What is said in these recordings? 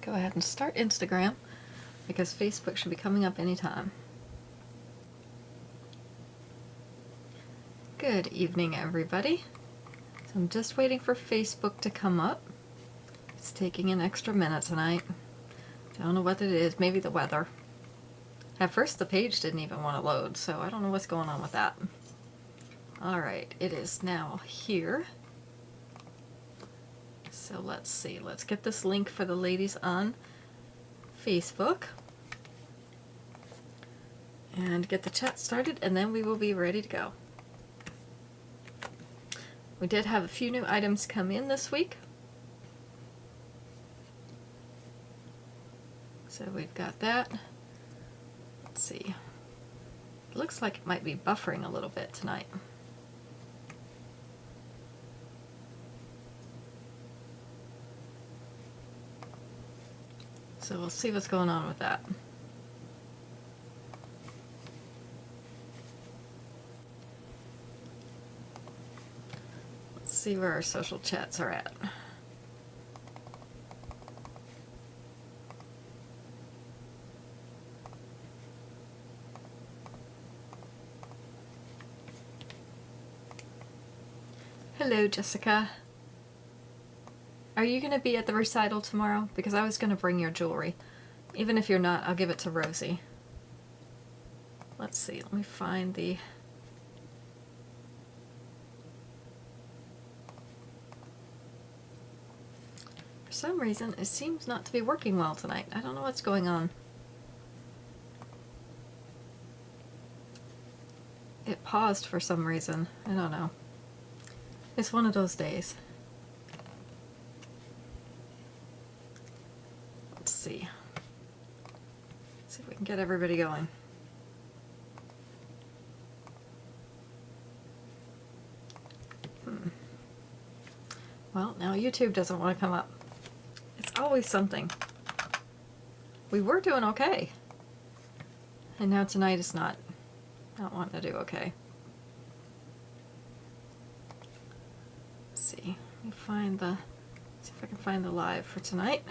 go ahead and start Instagram because Facebook should be coming up anytime. Good evening, everybody. So I'm just waiting for Facebook to come up. It's taking an extra minute tonight. Don't know what it is. Maybe the weather. At first the page didn't even want to load, so I don't know what's going on with that. Alright, it is now here. So let's see. Let's get this link for the ladies on Facebook. And get the chat started, and then we will be ready to go. We did have a few new items come in this week. So we've got that. Let's see. It looks like it might be buffering a little bit tonight. So we'll see what's going on with that. Let's see where our social chats are at. Hello, Jessica. Are you going to be at the recital tomorrow? Because I was going to bring your jewelry. Even if you're not, I'll give it to Rosie. Let's see. Let me find the... For some reason, it seems not to be working well tonight. I don't know what's going on. It paused for some reason. I don't know. It's one of those days. Let's see. See if we can get everybody going. Well, now YouTube doesn't want to come up. It's always something. We were doing okay. And now tonight it's not wanting to do okay. See. Let me find the... See if I can find the live for tonight.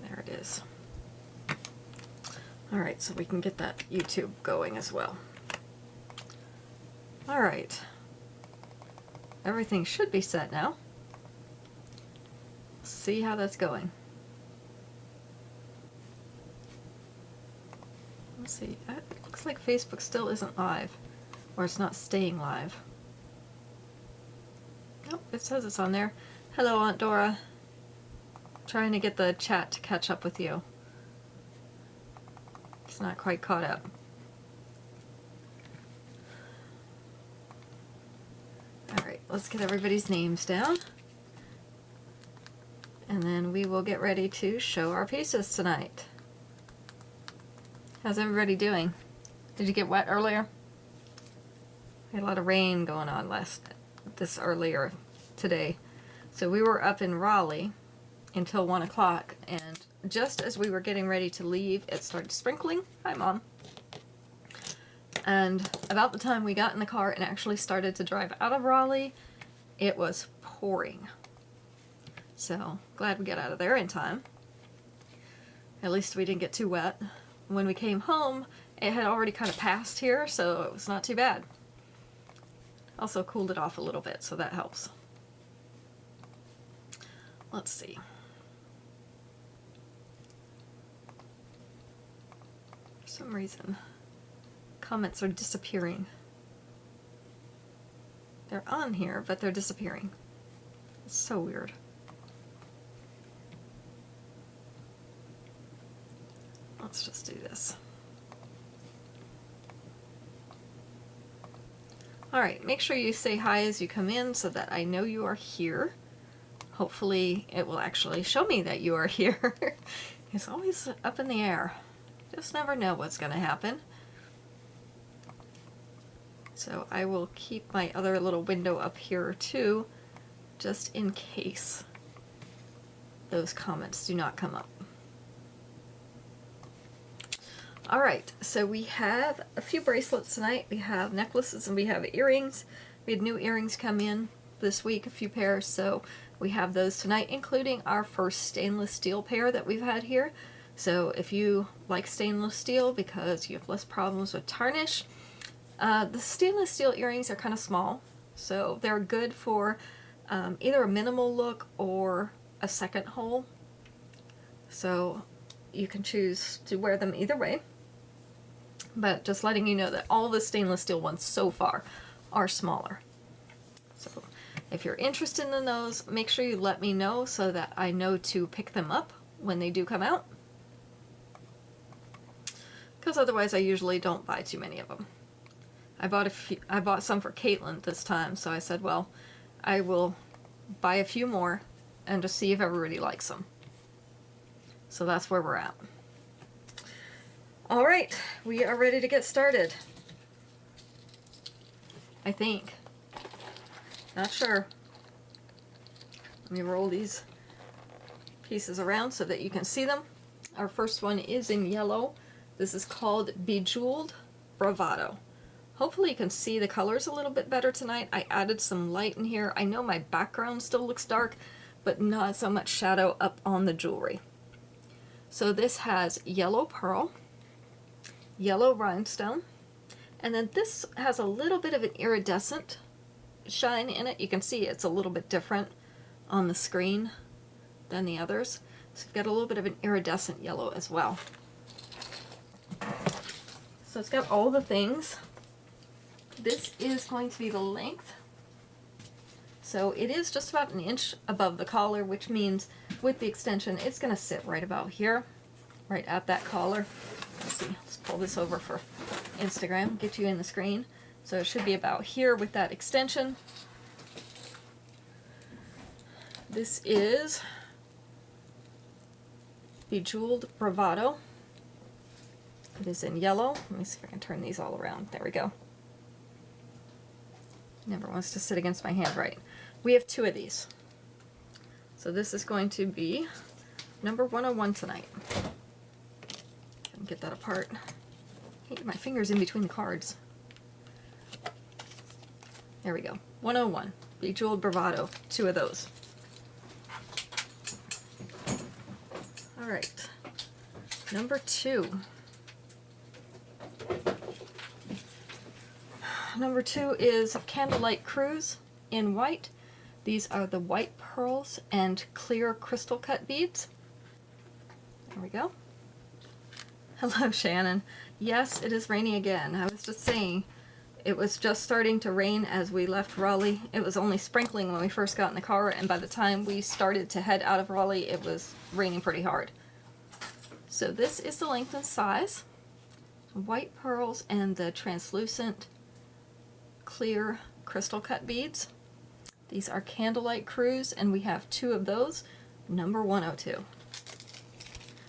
There it is. Alright, so we can get that YouTube going as well. Alright. Everything should be set now. See how that's going. Let's see. It looks like Facebook still isn't live. Or it's not staying live. Nope, it says it's on there. Hello, Aunt Dora. Trying to get the chat to catch up with you. It's not quite caught up. Alright, let's get everybody's names down. And then we will get ready to show our pieces tonight. How's everybody doing? Did you get wet earlier? We had a lot of rain going on this earlier today. So we were up in Raleigh until 1 o'clock, and just as we were getting ready to leave, it started sprinkling. Hi, Mom. And about the time we got in the car and actually started to drive out of Raleigh, it was pouring. So glad we got out of there in time. At least we didn't get too wet. When we came home, it had already kind of passed here, so it was not too bad. Also cooled it off a little bit, so that helps. Let's see. For some reason, comments are disappearing. They're on here, but they're disappearing. It's so weird. Let's just do this. Alright, make sure you say hi as you come in so that I know you are here. Hopefully it will actually show me that you are here. It's always up in the air. Just never know what's going to happen. So I will keep my other little window up here too, just in case those comments do not come up. Alright, so we have a few bracelets tonight. We have necklaces and we have earrings. We had new earrings come in. this week, a few pairs, so we have those tonight, including our first stainless steel pair that we've had here. So if you like stainless steel because you have less problems with tarnish, the stainless steel earrings are kind of small, so they're good for either a minimal look or a second hole. So you can choose to wear them either way. But just letting you know that all the stainless steel ones so far are smaller. So if you're interested in those, make sure you let me know so that I know to pick them up when they do come out. Because otherwise I usually don't buy too many of them. I bought some for Caitlin this time, so I said, well, I will buy a few more and just see if everybody likes them. So that's where we're at. Alright, we are ready to get started. I think. Not sure. Let me roll these pieces around so that you can see them. Our first one is in yellow. This is called Bejeweled Bravado. Hopefully you can see the colors a little bit better tonight. I added some light in here. I know my background still looks dark, but not so much shadow up on the jewelry. So this has yellow pearl, yellow rhinestone, and then this has a little bit of an iridescent shine in it. You can see it's a little bit different on the screen than the others. So you've got a little bit of an iridescent yellow as well. So it's got all the things. This is going to be the length. So it is just about an inch above the collar, which means with the extension, it's going to sit right about here, right at that collar. Let's see, let's pull this over for Instagram, get you in the screen. So it should be about here with that extension. This is Bejeweled Bravado. It is in yellow. Let me see if I can turn these all around. There we go. Never wants to sit against my hand right. We have two of these. So this is going to be number 101 tonight. Get that apart. Can't get my fingers in between the cards. There we go. 101. Bejeweled Bravado. Two of those. Alright. Number 2. Number 2 is Candlelight Cruise in white. These are the white pearls and clear crystal cut beads. There we go. Hello, Shannon. Yes, it is raining again. I was just saying, it was just starting to rain as we left Raleigh. It was only sprinkling when we first got in the car, and by the time we started to head out of Raleigh, it was raining pretty hard. So this is the length and size. White pearls and the translucent clear crystal cut beads. These are Candlelight Cruise, and we have two of those, number 102.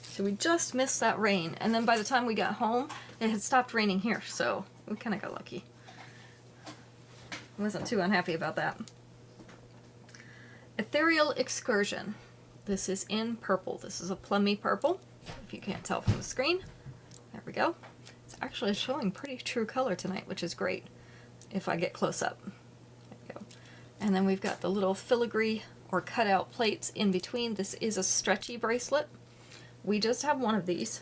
So we just missed that rain, and then by the time we got home, it had stopped raining here, so we kind of got lucky. I wasn't too unhappy about that. Ethereal Excursion. This is in purple. This is a plummy purple, if you can't tell from the screen. There we go. It's actually showing pretty true color tonight, which is great if I get close up. There we go. And then we've got the little filigree or cutout plates in between. This is a stretchy bracelet. We just have one of these.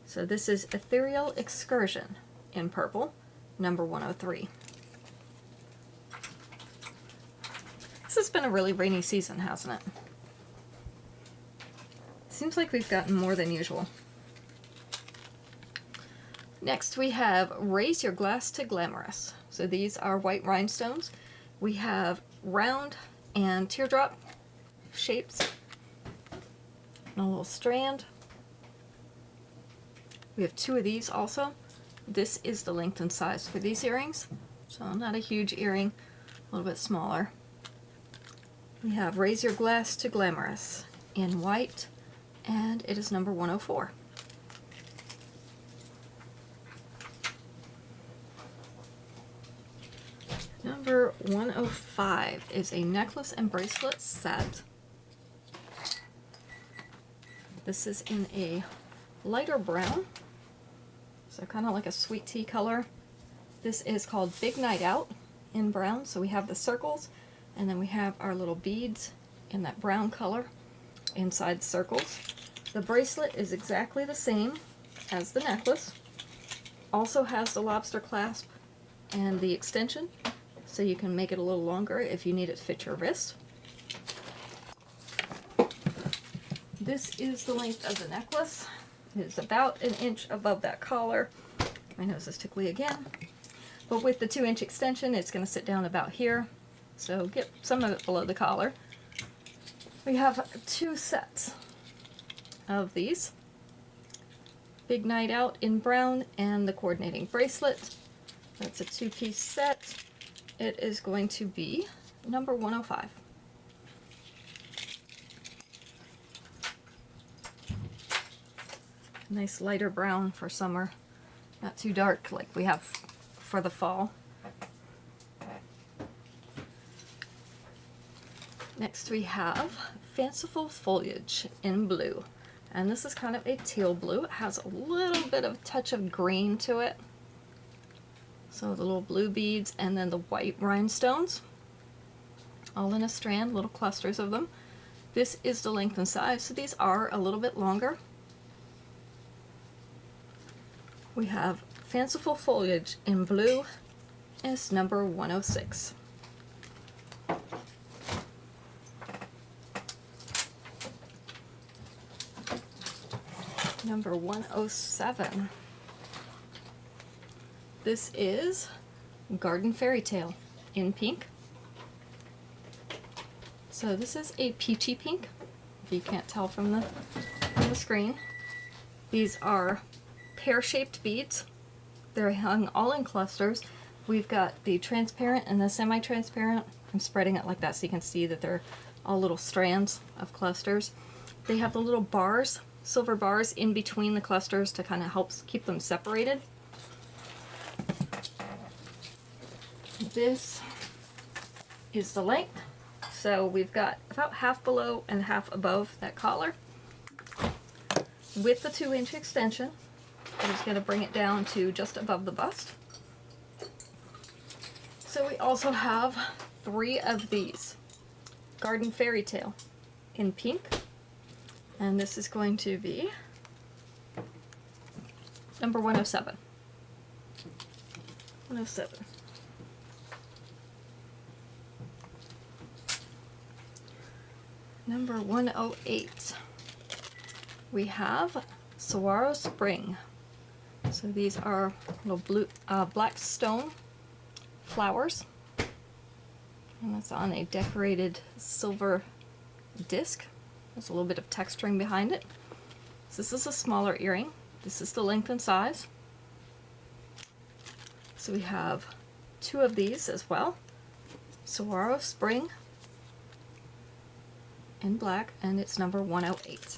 So this is Ethereal Excursion in purple, number 103. This has been a really rainy season, hasn't it? Seems like we've gotten more than usual. Next we have Raise Your Glass to Glamorous. So these are white rhinestones. We have round and teardrop shapes. And a little strand. We have two of these also. This is the length and size for these earrings. So not a huge earring, a little bit smaller. We have Raise Your Glass to Glamorous in white, and it is number 104. Number 105 is a necklace and bracelet set. This is in a lighter brown, so kind of like a sweet tea color. This is called Big Night Out in brown, so we have the circles, And then we have our little beads in that brown color inside circles. The bracelet is exactly the same as the necklace. Also has the lobster clasp and the extension, so you can make it a little longer if you need it to fit your wrist. This is the length of the necklace. It is about an inch above that collar. My nose is tickly again. But with the 2-inch extension, it's going to sit down about here. So get some of it below the collar. We have 2 sets of these. Big Night Out in brown and the coordinating bracelet. That's a 2-piece set. It is going to be number 105. Nice lighter brown for summer. Not too dark like we have for the fall. Next we have Fanciful Foliage in blue. And this is kind of a teal blue. It has a little bit of touch of green to it. So the little blue beads and then the white rhinestones. All in a strand, little clusters of them. This is the length and size, so these are a little bit longer. We have Fanciful Foliage in blue, and it's number 106. Number 107. This is Garden Fairy Tale in pink. So this is a peachy pink, if you can't tell from the screen. These are pear-shaped beads. They're hung all in clusters. We've got the transparent and the semi-transparent. I'm spreading it like that so you can see that they're all little strands of clusters. They have the little bars, silver bars in between the clusters to kind of help keep them separated. This is the length. So we've got about half below and half above that collar. With the 2-inch extension, I'm just going to bring it down to just above the bust. So we also have 3 of these. Garden Fairy Tale in pink. And this is going to be number 107. 107. Number 108. We have Saguaro Spring. So these are little blue, black stone flowers. And that's on a decorated silver disc. There's a little bit of texturing behind it. So this is a smaller earring. This is the length and size. So we have 2 of these as well. Saguaro Spring in black, and it's number 108.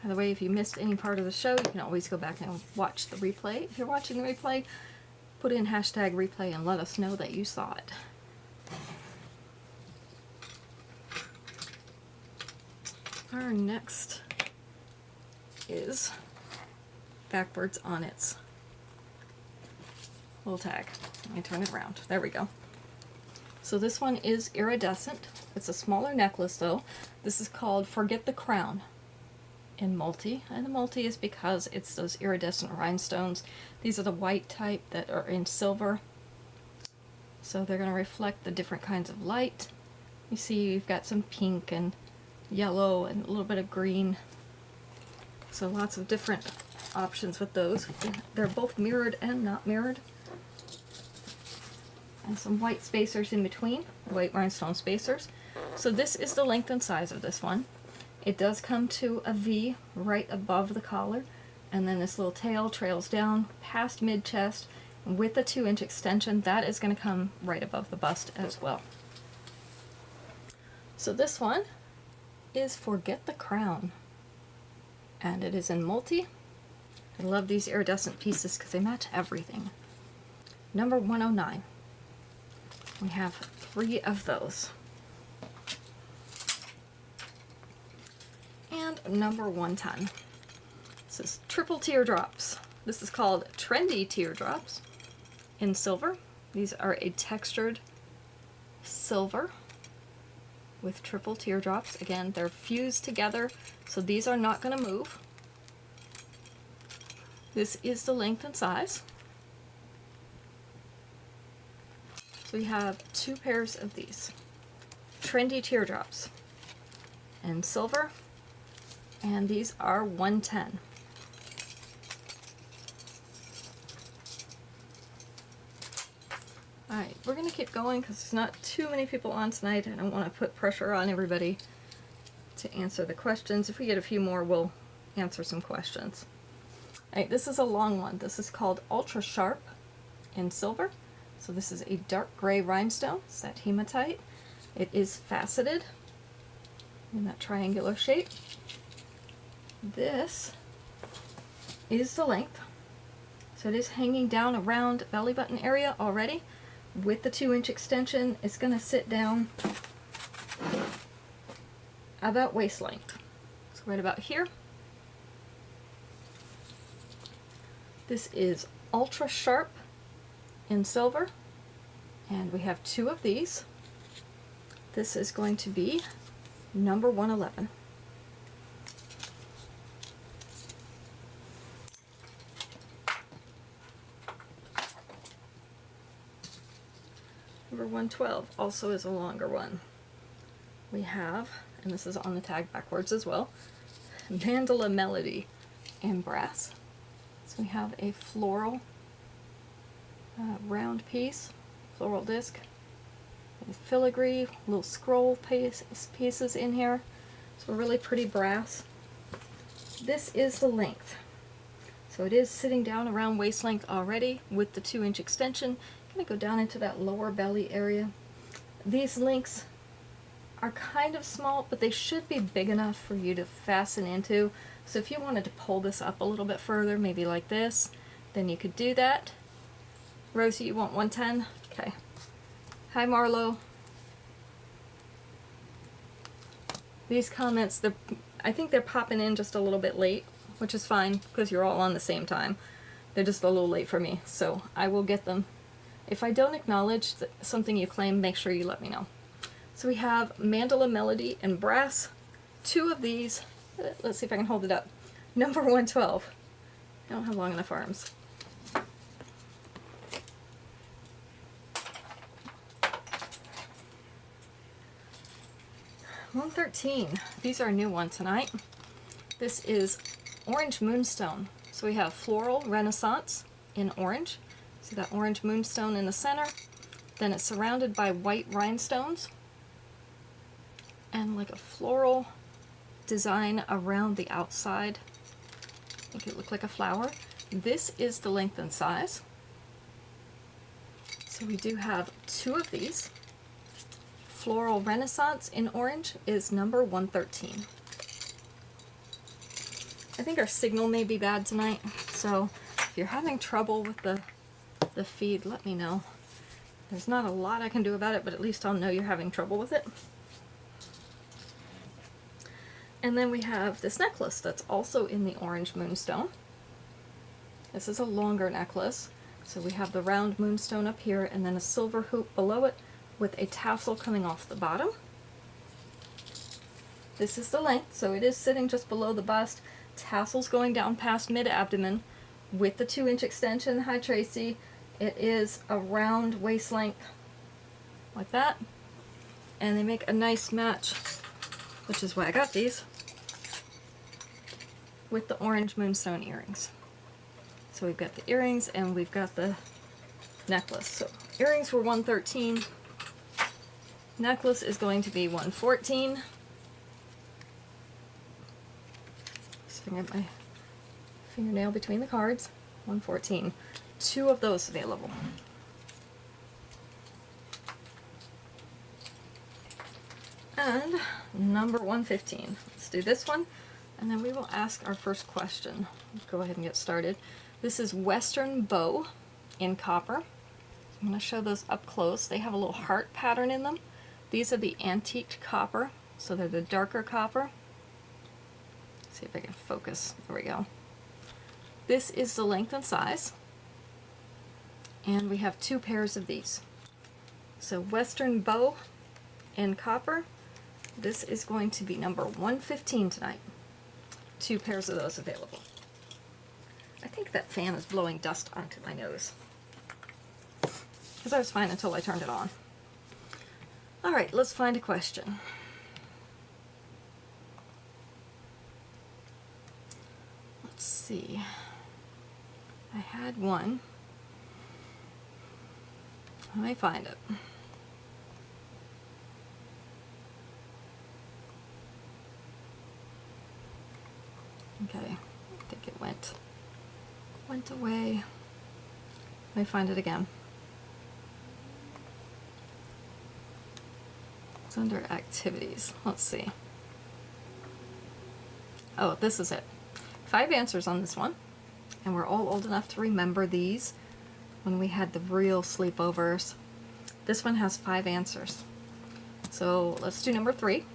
By the way, if you missed any part of the show, you can always go back and watch the replay. If you're watching the replay, put in hashtag replay and let us know that you saw it. Our next is backwards on its little tag. Let me turn it around. There we go. So this one is iridescent. It's a smaller necklace though. This is called Forget the Crown in multi, and the multi is because it's those iridescent rhinestones. These are the white type that are in silver, so they're going to reflect the different kinds of light. You see you've got some pink and yellow and a little bit of green, so lots of different options with those. They're both mirrored and not mirrored, and some white spacers in between, white rhinestone spacers. So this is the length and size of this one. It does come to a V right above the collar, and then this little tail trails down past mid-chest. With the 2-inch extension, that is going to come right above the bust as well. So this one is Forget the Crown, and it is in multi. I love these iridescent pieces because they match everything. Number 109. We have 3 of those. And number 110. This is Triple Teardrops This is called Trendy Teardrops in silver. These are a textured silver with triple teardrops. Again, they're fused together, so these are not going to move. This is the length and size. So we have 2 pairs of these. Trendy Teardrops in silver, and these are $110. Alright, we're going to keep going because there's not too many people on tonight. I don't want to put pressure on everybody to answer the questions. If we get a few more, we'll answer some questions. Alright, this is a long one. This is called Ultra Sharp in silver. So this is a dark gray rhinestone. It's that hematite. It is faceted in that triangular shape. This is the length. So it is hanging down around belly button area already. With the 2-inch extension, it's going to sit down about waist length. So right about here. This is Ultra Sharp in silver, and we have 2 of these. This is going to be number 111. Number 112 also is a longer one. We have, and this is on the tag backwards as well, Mandala Melody in brass. So we have a floral round piece, floral disc, filigree, little scroll pieces in here. So really pretty brass. This is the length. So it is sitting down around waist length already with the 2-inch extension. Going to go down into that lower belly area. These links are kind of small, but they should be big enough for you to fasten into. So if you wanted to pull this up a little bit further, maybe like this, then you could do that. Rosie, you want 110? Okay. Hi, Marlo. These comments, I think they're popping in just a little bit late, which is fine because you're all on the same time. They're just a little late for me, so I will get them. If I don't acknowledge something you claim, make sure you let me know. So we have Mandala Melody in brass. 2 of these. Let's see if I can hold it up. Number 112. I don't have long enough arms. $113. These are a new one tonight. This is Orange Moonstone. So we have Floral Renaissance in orange. See that orange moonstone in the center? Then it's surrounded by white rhinestones and like a floral design around the outside. Make it look like a flower. This is the length and size. So we do have 2 of these. Floral Renaissance in orange is number 113. I think our signal may be bad tonight, so if you're having trouble with the feed, let me know. There's not a lot I can do about it, but at least I'll know you're having trouble with it. And then we have this necklace that's also in the orange moonstone. This is a longer necklace. So we have the round moonstone up here and then a silver hoop below it with a tassel coming off the bottom. This is the length, so it is sitting just below the bust. Tassels going down past mid-abdomen with the 2-inch extension. Hi, Tracy. It is around waist length, like that. And they make a nice match, which is why I got these, with the orange moonstone earrings. So we've got the earrings and we've got the necklace. So earrings were 113. Necklace is going to be 114. Just get my fingernail between the cards. 114. 2 of those available. And number 115. Let's do this one, and then we will ask our first question. Let's go ahead and get started. This is Western Bow in copper. I'm going to show those up close. They have a little heart pattern in them. These are the antique copper, so they're the darker copper. Let's see if I can focus. There we go. This is the length and size. And we have 2 pairs of these. So Western Bow and Copper. This is going to be number 115 tonight. 2 pairs of those available. I think that fan is blowing dust onto my nose. Because I was fine until I turned it on. Alright, let's find a question. Let's see. I had one. Let me find it. Okay, I think it went away. Let me find it again. It's under activities. Let's see. Oh, this is it. 5 answers on this one. And we're all old enough to remember these when we had the real sleepovers. This one has 5 answers. So let's do number 3.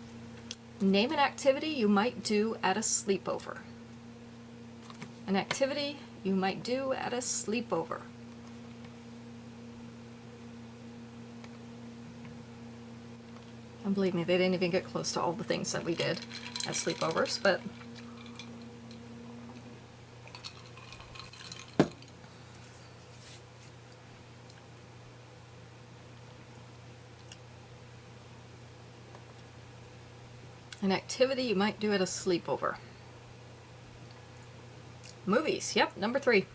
Name an activity you might do at a sleepover. An activity you might do at a sleepover. And believe me, they didn't even get close to all the things that we did at sleepovers, but an activity you might do at a sleepover. Movies, yep, number 3.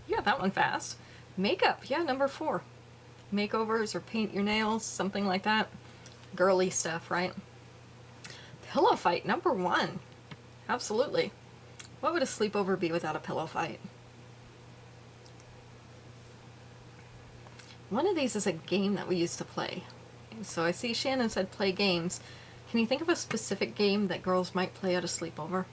You got that one fast. Makeup, yeah, number 4. Makeovers or paint your nails, something like that. Girly stuff, right? Pillow fight, number 1. Absolutely. What would a sleepover be without a pillow fight? One of these is a game that we used to play. So I see Shannon said play games. Can you think of a specific game that girls might play at a sleepover?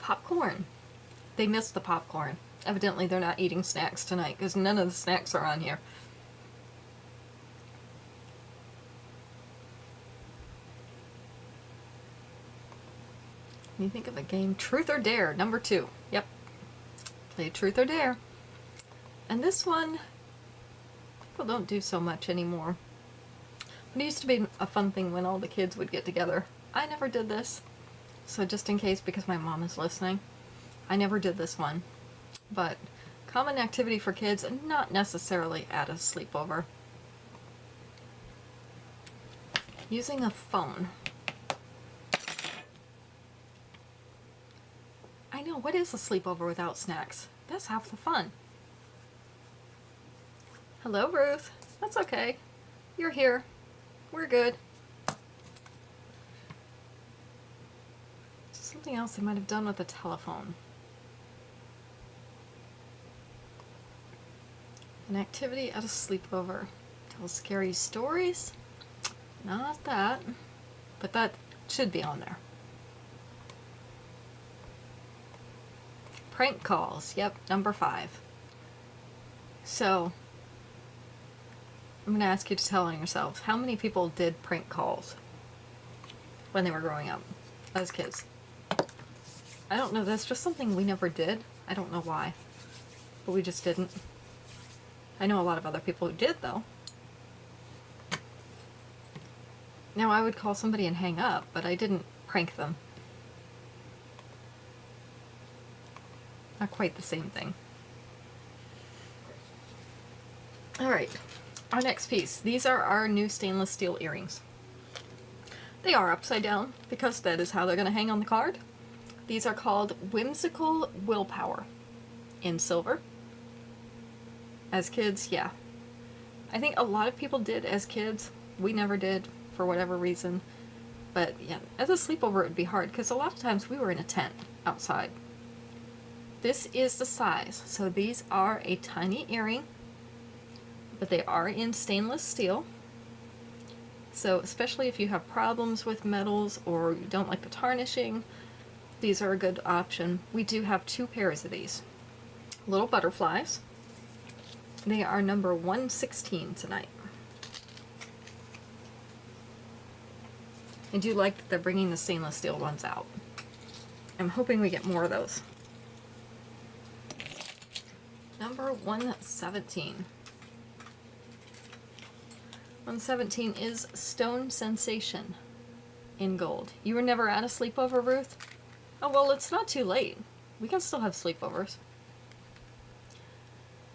Popcorn. They missed the popcorn. Evidently they're not eating snacks tonight because none of the snacks are on here. Can you think of a game? Truth or Dare, number 2. Yep. Play Truth or Dare. And this one, people don't do so much anymore. It used to be a fun thing when all the kids would get together. I never did this. So just in case, because my mom is listening, I never did this one. But common activity for kids, and not necessarily at a sleepover. Using a phone. I know, what is a sleepover without snacks? That's half the fun. Hello, Ruth. That's okay. You're here. We're good. Something else they might have done with a telephone. An activity at a sleepover. Tell scary stories? Not that. But that should be on there. Prank calls. Yep, number 5. So, I'm going to ask you to tell on yourselves, how many people did prank calls when they were growing up as kids? I don't know, that's just something we never did. I don't know why, but we just didn't. I know a lot of other people who did, though. Now, I would call somebody and hang up, but I didn't prank them. Not quite the same thing. Alright, our next piece. These are our new stainless steel earrings. They are upside down, because that is how they're going to hang on the card. These are called Whimsical Willpower in silver. As kids, yeah. I think a lot of people did as kids. We never did, for whatever reason. But yeah, as a sleepover it would be hard, because a lot of times we were in a tent outside. This is the size. So these are a tiny earring, but they are in stainless steel. So especially if you have problems with metals or you don't like the tarnishing, these are a good option. We do have 2 pairs of these. Little butterflies. They are number 116 tonight. I do like that they're bringing the stainless steel ones out. I'm hoping we get more of those. Number 117. 117 is Stone Sensation in gold. You were never at a sleepover, Ruth? Oh, well, it's not too late. We can still have sleepovers.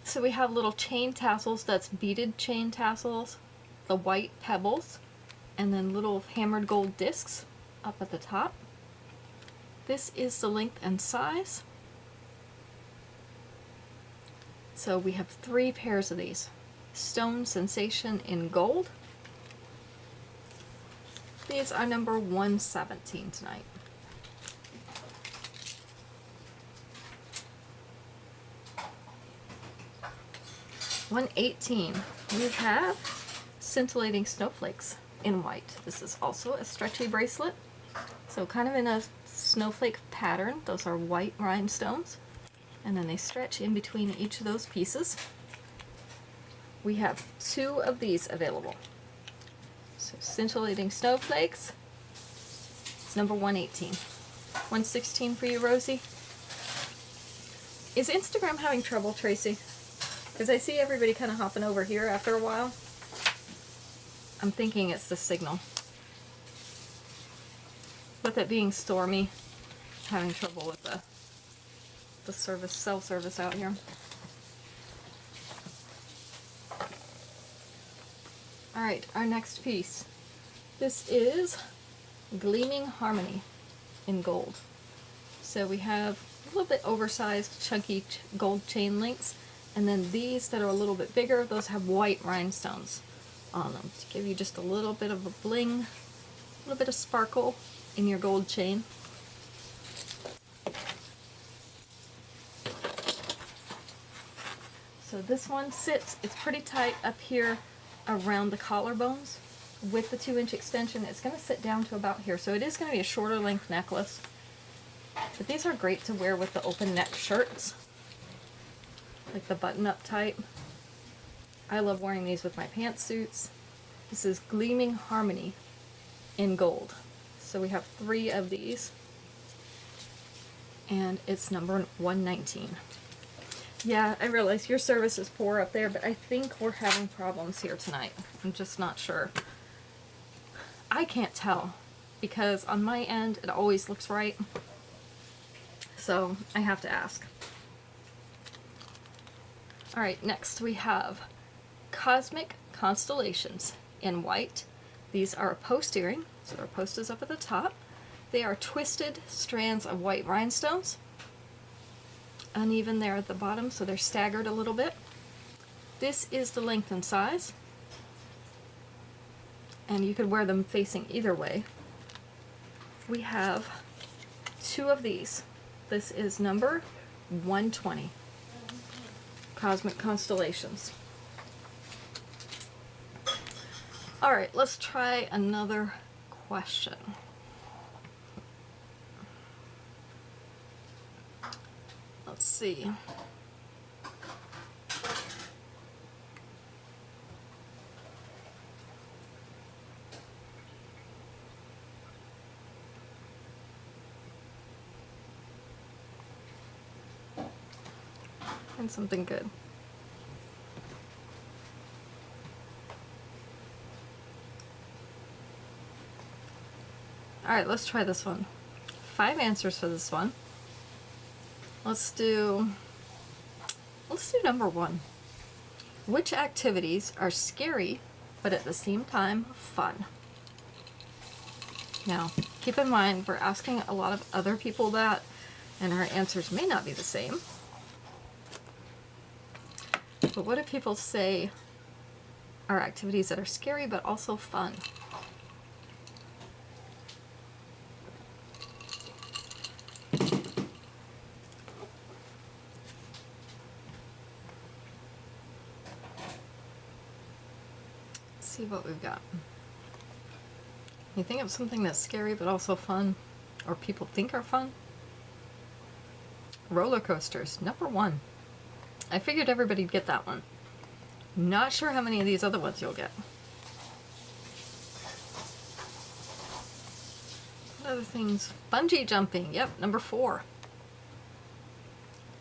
So we have little chain tassels, that's beaded chain tassels, the white pebbles, and then little hammered gold discs up at the top. This is the length and size. So we have 3 pairs of these. Stone Sensation in gold. These are number 117 tonight. $118. We have Scintillating Snowflakes in white. This is also a stretchy bracelet. So kind of in a snowflake pattern. Those are white rhinestones. And then they stretch in between each of those pieces. We have 2 of these available. So Scintillating Snowflakes. It's number 118. 116 for you, Rosie. Is Instagram having trouble, Tracy? Because I see everybody kind of hopping over here after a while. I'm thinking it's the signal. With it being stormy, having trouble with the service, cell service out here. Alright, our next piece. This is Gleaming Harmony in gold. So we have a little bit oversized, chunky gold chain links, and then these that are a little bit bigger, those have white rhinestones on them to give you just a little bit of a bling, a little bit of sparkle in your gold chain. So this one sits, it's pretty tight up here around the collarbones. With the 2-inch extension, it's going to sit down to about here. So it is going to be a shorter length necklace. But these are great to wear with the open neck shirts. Like the button-up type. I love wearing these with my pantsuits. This is Gleaming Harmony in gold. So we have 3 of these. And it's number 119. Yeah, I realize your service is poor up there, but I think we're having problems here tonight. I'm just not sure. I can't tell, because on my end, it always looks right. So, I have to ask. Alright, next we have Cosmic Constellations in white. These are a post earring, so our post is up at the top. They are twisted strands of white rhinestones. Uneven there at the bottom, so they're staggered a little bit. This is the length and size. And you could wear them facing either way. We have 2 of these. This is number 120. Cosmic Constellations. Alright, let's try another question. Let's see. And something good. Alright, let's try this one. 5 answers for this one. Let's do number 1. Which activities are scary, but at the same time fun? Now, keep in mind, we're asking a lot of other people that, and our answers may not be the same. But what do people say are activities that are scary, but also fun? See what we've got. You think of something that's scary but also fun, or people think are fun? Roller coasters, number 1. I figured everybody'd get that one. Not sure how many of these other ones you'll get. What other things? Bungee jumping. Yep, number 4.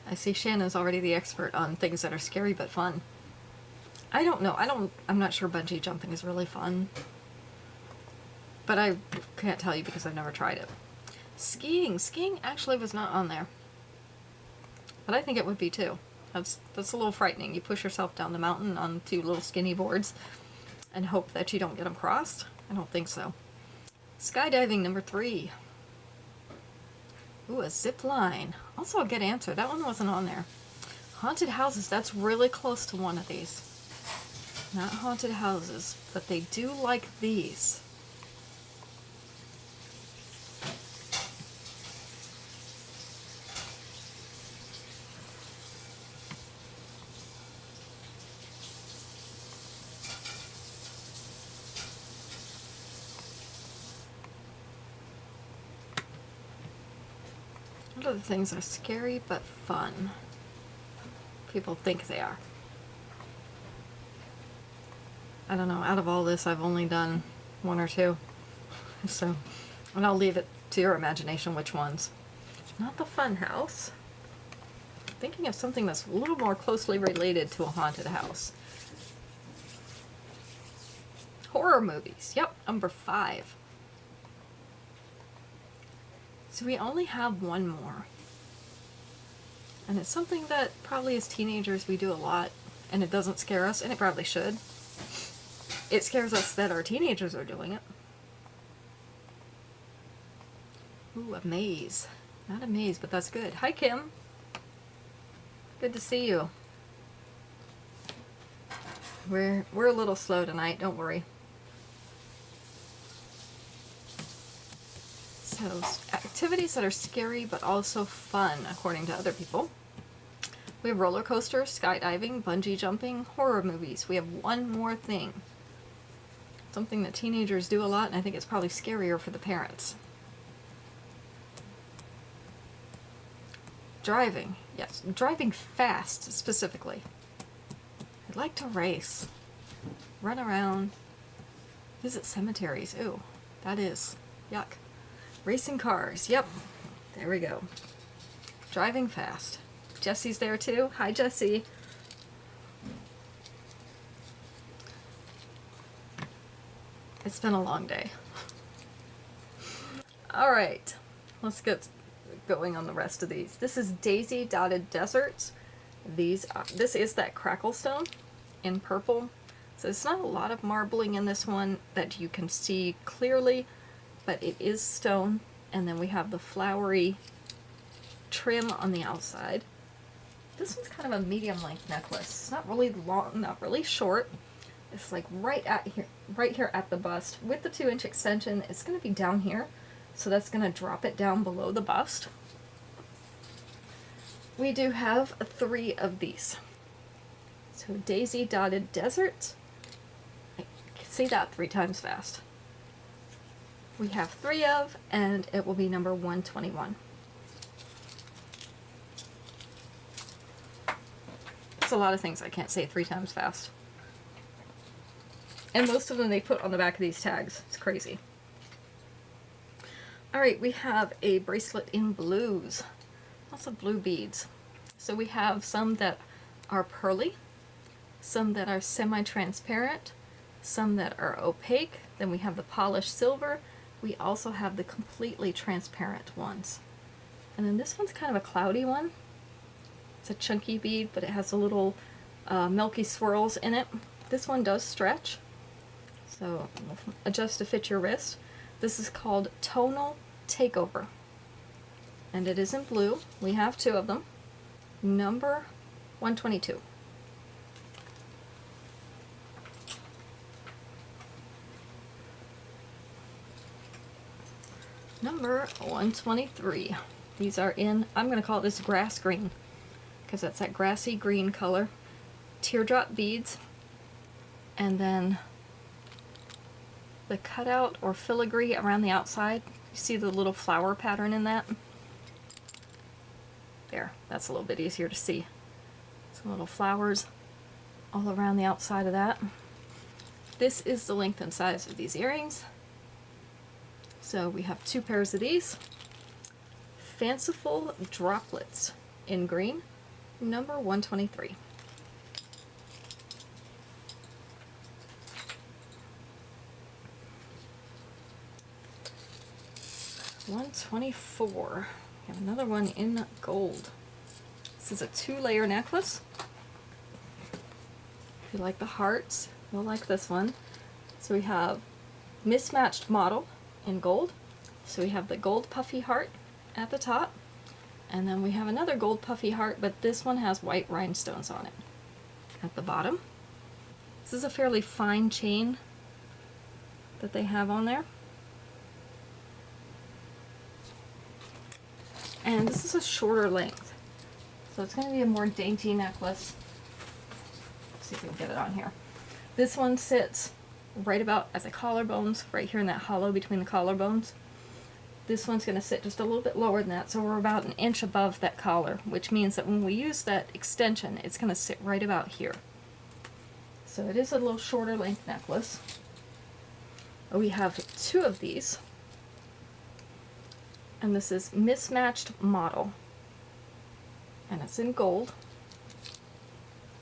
I see Shannon's already the expert on things that are scary but fun. I don't know. I'm not sure bungee jumping is really fun. But I can't tell you because I've never tried it. Skiing. Skiing actually was not on there. But I think it would be too. That's a little frightening. You push yourself down the mountain on 2 little skinny boards and hope that you don't get them crossed. I don't think so. Skydiving, number 3. Ooh, a zip line. Also a good answer. That one wasn't on there. Haunted houses. That's really close to one of these. Not haunted houses, but they do like these. What other things are scary but fun? People think they are. I don't know, out of all this I've only done 1 or 2. So, and I'll leave it to your imagination which ones. Not the fun house. Thinking of something that's a little more closely related to a haunted house. Horror movies. Yep, number 5. So we only have one more. And it's something that probably as teenagers we do a lot, and it doesn't scare us, and it probably should. It scares us that our teenagers are doing it. Ooh, a maze. Not a maze, but that's good. Hi, Kim. Good to see you. We're a little slow tonight, don't worry. So, activities that are scary but also fun, according to other people. We have roller coasters, skydiving, bungee jumping, horror movies. We have one more thing. Something that teenagers do a lot, and I think it's probably scarier for the parents. Driving. Yes, driving fast, specifically. I'd like to race. Run around. Visit cemeteries. Ooh, that is yuck. Racing cars. Yep. There we go. Driving fast. Jesse's there too. Hi, Jesse. It's been a long day. All right. Let's get going on the rest of these. This is Daisy Dotted Deserts. This is that cracklestone in purple. So it's not a lot of marbling in this one that you can see clearly, but it is stone, and then we have the flowery trim on the outside. This one's kind of a medium length necklace. It's not really long, not really short. It's like right here at the bust. With the 2-inch extension, it's going to be down here, so that's going to drop it down below the bust. We do have 3 of these. So Daisy Dotted Desert. I can say that 3 times fast. We have 3 of, and it will be number 121. There's a lot of things I can't say 3 times fast. And most of them they put on the back of these tags. It's crazy. Alright, we have a bracelet in blues. Lots of blue beads. So we have some that are pearly, some that are semi-transparent, some that are opaque, then we have the polished silver. We also have the completely transparent ones. And then this one's kind of a cloudy one. It's a chunky bead, but it has a little milky swirls in it. This one does stretch, so adjust to fit your wrist. This is called Tonal Takeover, and it is in blue. We have 2 of them. Number 122. Number 123. These are in, I'm going to call this grass green, because that's that grassy green color. Teardrop beads, and then the cutout or filigree around the outside. You see the little flower pattern in that? There, that's a little bit easier to see. Some little flowers. all around the outside of that. This is the length and size of these earrings. So we have 2 pairs of these. Fanciful Droplets in green, number 123. $124. We have another one in gold. This is a 2-layer necklace. If you like the hearts, you'll like this one. So we have mismatched model in gold. So we have the gold puffy heart at the top, and then we have another gold puffy heart, but this one has white rhinestones on it at the bottom. This is a fairly fine chain that they have on there. And this is a shorter length, so it's going to be a more dainty necklace. Let's see if we can get it on here. This one sits right about at the collarbones, right here in that hollow between the collarbones. This one's going to sit just a little bit lower than that, so we're about 1 inch above that collar, which means that when we use that extension, it's going to sit right about here. So it is a little shorter length necklace. We have 2 of these, and this is mismatched model, and it's in gold.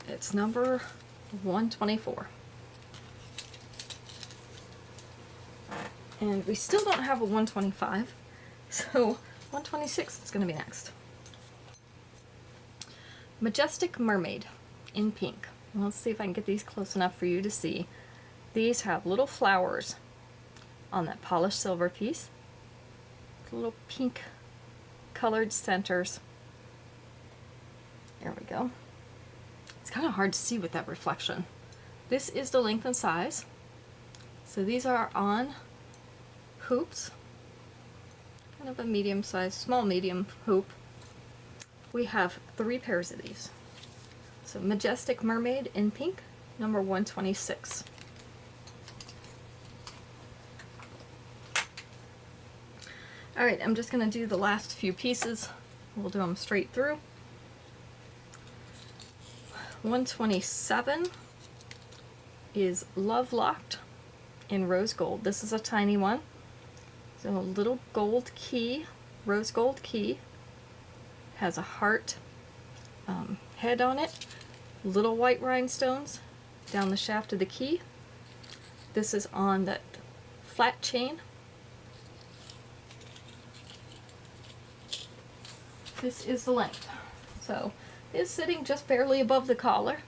It's number 124. And we still don't have a 125, so 126 is going to be next. Majestic Mermaid in pink. Let's see if I can get these close enough for you to see. These have little flowers on that polished silver piece. Little pink colored centers. There we go. It's kind of hard to see with that reflection. This is the length and size. So these are on hoops, kind of a medium size, small medium hoop. We have 3 pairs of these. So Majestic Mermaid in pink, number 126. Alright, I'm just going to do the last few pieces. We'll do them straight through. 127 is Love Locked in rose gold. This is a tiny one. So a little gold key, rose gold key, has a heart head on it, little white rhinestones down the shaft of the key. This is on that flat chain. This is the length. So it's sitting just barely above the collar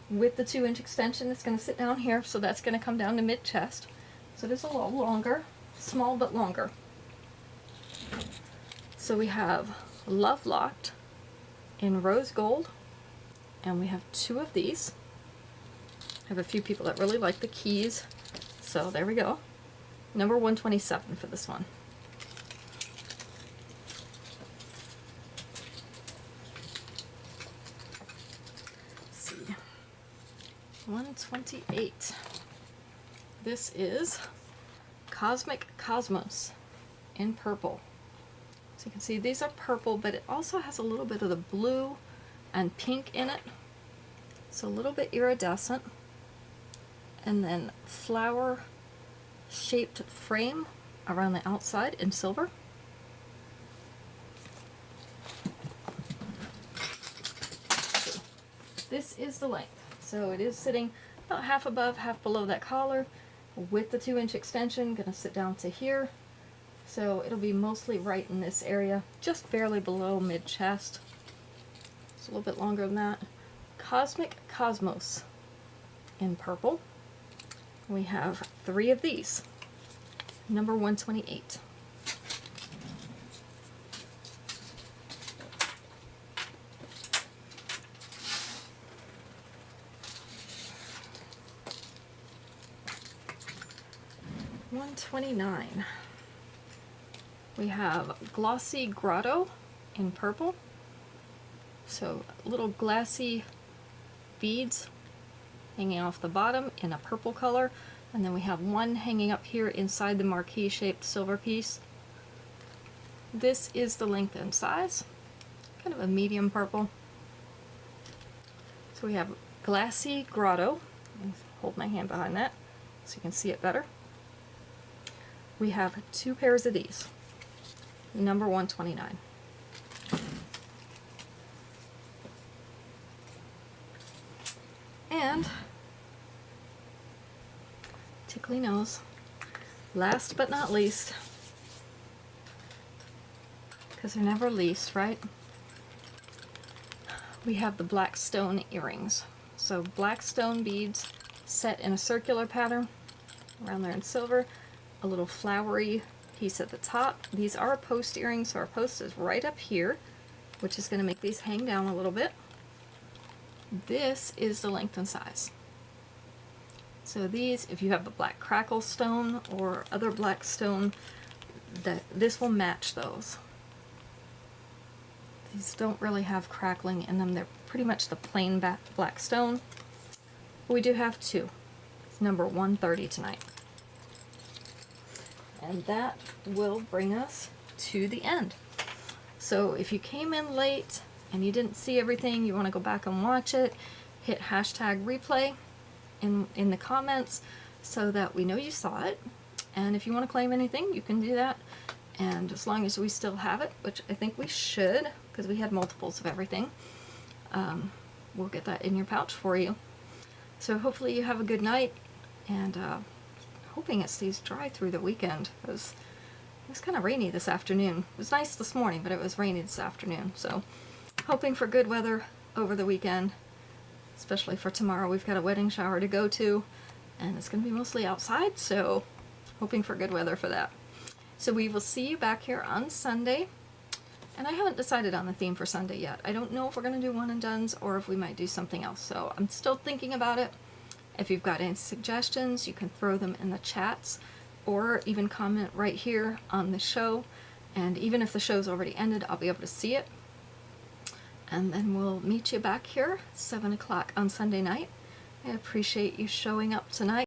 with the 2-inch extension. It's going to sit down here, so that's going to come down to mid-chest. So it is a little longer. Small but longer. So we have Love Locked in rose gold, and we have 2 of these. I have a few people that really like the keys, so there we go. Number 127 for this one. Let's see. 128. This is Cosmic Cosmos in purple. So you can see these are purple, but it also has a little bit of the blue and pink in it. So a little bit iridescent. And then flower shaped frame around the outside in silver. This is the length. So it is sitting about half above, half below that collar, with the 2-inch extension. Gonna sit down to here, so it'll be mostly right in this area, just barely below mid-chest. It's a little bit longer than that. Cosmic Cosmos in purple. We have 3 of these. Number 128. $129. We have Glossy Grotto in purple. So little glassy beads hanging off the bottom in a purple color. And then we have one hanging up here inside the marquee shaped silver piece. This is the length and size. Kind of a medium purple. So we have Glassy Grotto. Hold my hand behind that so you can see it better. We have 2 pairs of these, number 129. And tickly nose, last but not least, because they're never least, right? We have the black stone earrings. So black stone beads set in a circular pattern around there in silver, a little flowery piece at the top. These are post earrings, so our post is right up here, which is going to make these hang down a little bit. This is the length and size. So these, if you have the black crackle stone or other black stone, this will match those. These don't really have crackling in them. They're pretty much the plain black stone. But we do have 2. It's number 130 tonight. And that will bring us to the end. So if you came in late and you didn't see everything, you want to go back and watch it, hit hashtag replay in the comments so that we know you saw it. And if you want to claim anything, you can do that. And as long as we still have it, which I think we should, because we had multiples of everything, we'll get that in your pouch for you. So hopefully you have a good night, and hoping it stays dry through the weekend. It was kind of rainy this afternoon. It was nice this morning, but it was rainy this afternoon. So hoping for good weather over the weekend, especially for tomorrow. We've got a wedding shower to go to, and it's going to be mostly outside, so hoping for good weather for that. So we will see you back here on Sunday. And I haven't decided on the theme for Sunday yet. I don't know if we're going to do one and dones or if we might do something else. So I'm still thinking about it. If you've got any suggestions, you can throw them in the chats or even comment right here on the show. And even if the show's already ended, I'll be able to see it. And then we'll meet you back here at 7 o'clock on Sunday night. I appreciate you showing up tonight.